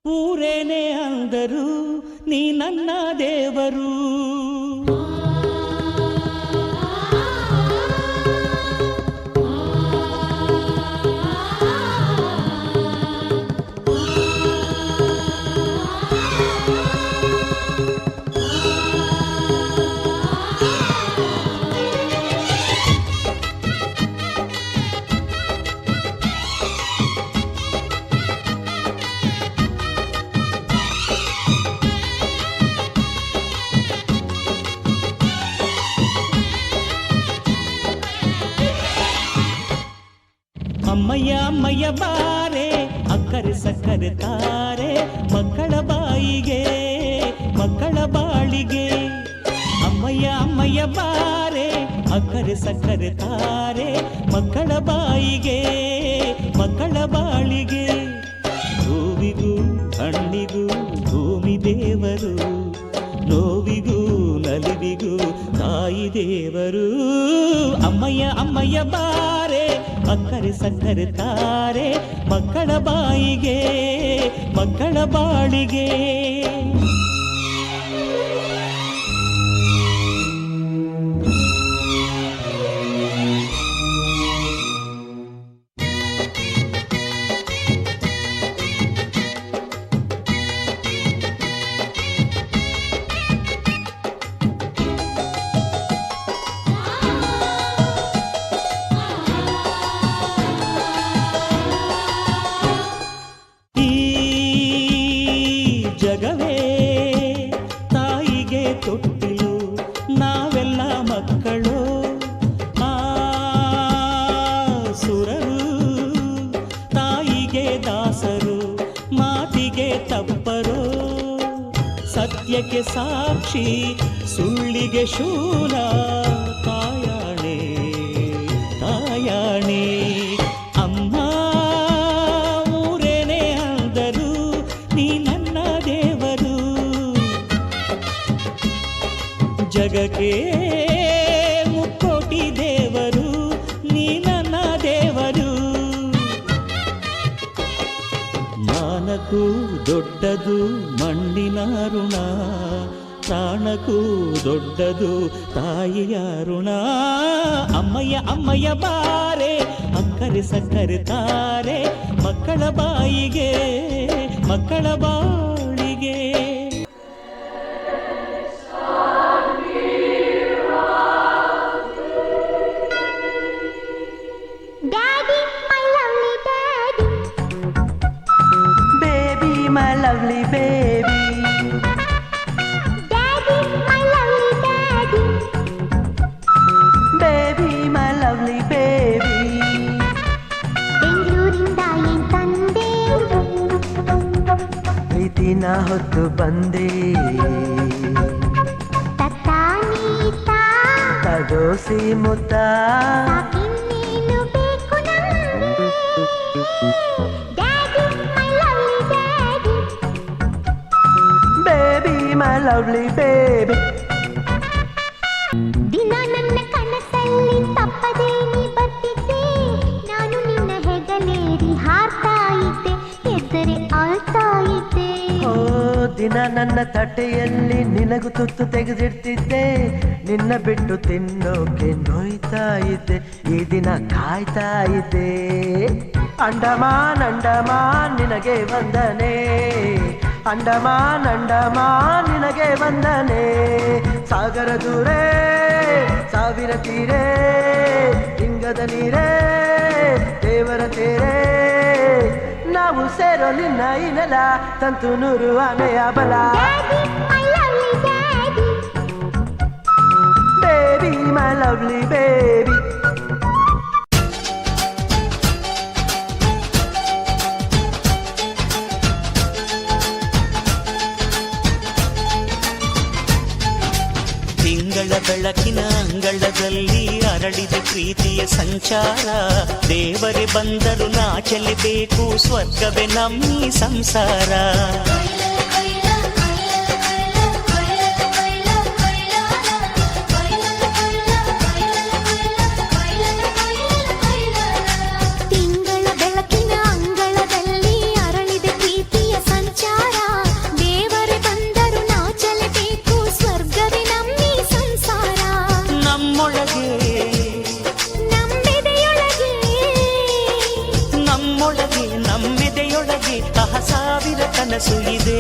ಊರೇನೇ ಅಂದರು ನೀ ನನ್ನ ದೇವರು. ಅಮ್ಮಯ್ಯ ಅಮ್ಮಯ್ಯ ಬಾರೆ ಅಕ್ಕರೆ ಸಕ್ಕರೆ ತಾರೆ ಮಕ್ಕಳ ಬಾಯಿಗೆ ಮಕ್ಕಳ ಬಾಳಿಗೆ. ಅಮ್ಮಯ್ಯ ಅಮ್ಮಯ್ಯ ಬಾರೆ ಅಕ್ಕರೆ ಸಕ್ಕರೆ ತಾರೆ ಮಕ್ಕಳ ಬಾಯಿಗೆ ಮಕ್ಕಳ ಬಾಳಿಗೆ. ಹೂವಿಗೂ ಹಣ್ಣಿಗೂ ಭೂಮಿ ದೇವರು, ನೋವಿಗೂ ನಲಿವಿಗೂ ತಾಯಿ ದೇವರು. ಅಮ್ಮಯ್ಯ ಅಮ್ಮಯ್ಯ ಬಾರೆ ಅಕ್ಕರೆ ಸಕ್ಕರೆ ತಾರೆ ಮಕ್ಕಳ ಬಾಯಿಗೆ ಮಕ್ಕಳ ಬಾಳಿಗೆ. ಜಗವೇ ತಾಯಿಗೆ ತೊಟ್ಟಿಲು, ನಾವೆಲ್ಲ ಮಕ್ಕಳು. ಆ ಸುರರು ತಾಯಿಗೆ ದಾಸರು, ಮಾತಿಗೆ ತಪ್ಪರು. ಸತ್ಯಕ್ಕೆ ಸಾಕ್ಷಿ ಸುಳ್ಳಿಗೆ ಶೂಲ, ತಾಯಾಣೆ ತಾಯಾಣೆ. ಅಮ್ಮ ಊರೇನೇ ಅಂದರು ನೀ ನನ್ನ ದೇವರು. ಜಗಕ್ಕೆ ಮುಕ್ಕೋಟಿ ದೇವರು ನೀ ನನ್ನ ದೇವರು. ಮಾನಕ್ಕೂ ದೊಡ್ಡದು ಮಣ್ಣಿನ ಋಣ, ಪ್ರಾಣಕ್ಕೂ ದೊಡ್ಡದು ತಾಯಿಯ ಋಣ. ಅಮ್ಮಯ್ಯ ಅಮ್ಮಯ್ಯ ಬಾರೆ ಅಕ್ಕರೆ ಸಕ್ಕರೆ ತಾರೆ ಮಕ್ಕಳ ಬಾಯಿಗೆ ಮಕ್ಕಳ ಬಾಳಿಗೆ. Daddy, my lovely daddy. Baby, my lovely baby. Daddy, my lovely daddy. Baby, my lovely baby. ಬೆಂಗಳೂರಿಂದ ಏನ್ ತಂದೆ, ಪ್ರೀತಿನ ಹೊತ್ತು ಬಂದೆ, ತತ್ತಾನೀತ ತಡೋಸಿ ಮುತ್ತ. ಸಾಕಿನ್ನೇನು ಬೇಕು ನಮ್ಗೆ. Daddy, my lovely daddy. Baby, my lovely baby. ದಿನ ನನ್ನ ಕನಸಲ್ಲಿ ತಪ್ಪದೇ ನೀ ಬರ್ತಿದ್ದೆ, ನಾನು ನಿನ್ನ ಹೆಗಲೇರಿ ಹಾರ್ತಾ ಇದ್ದೆ, ಎದ್ದರೆ ಆಳ್ತಾ ಇದ್ದೆ. ಓ ದಿನ ನನ್ನ ತಟ್ಟೆಯಲ್ಲಿ ನಿನಗೂ ತುತ್ತು ತೆಗೆದಿಡ್ತಿದ್ದೆ, ನಿನ್ನ ಬಿಟ್ಟು ತಿನ್ನೋಕೆ ನೋಯ್ತಾ ಇದ್ದೆ, ಈ ದಿನ ಕಾಯ್ತಾ ಇದ್ದೆ. ಅಂಡಮಾನ್ ಅಂಡಮಾನ್ ನಿನಗೆ ವಂದನೆ, ಅಂಡಮಾನ್ ಅಂಡಮಾನ್ ನಿನಗೆ ವಂದನೆ. ಸಾಗರ ದೂರೇ ಸಾವಿರ ತೀರೇ, ಹಿಂಗದ ನೀರೇ ದೇವರ ತೇರೇ. ನಾವು ಸೇರೋ ನಿನ್ನ ಈ ನೆಲ, ತಂತು ನೂರು ಆನೆಯ ಬಲ. Daddy, my lovely daddy. Baby, my lovely baby. ತಿಂಗಳ ಬೆಳಕಿನ ಅಂಗಳದಲ್ಲಿ ಅರಳಿದ ಪ್ರೀತಿಯ ಸಂಚಾರ. ದೇವರೇ ಬಂದರು ನಾಚಲಿಬೇಕು, ಸ್ವರ್ಗವೇ ನಮ್ಮಿ ಸಂಸಾರ. ತಿಂಗಳ ಬೆಳಕಿನ ಅಂಗಳದಲ್ಲಿ ಅರಳಿದ ಪ್ರೀತಿಯ ಸಂಚಾರ. ಕನಸು ಇದೆ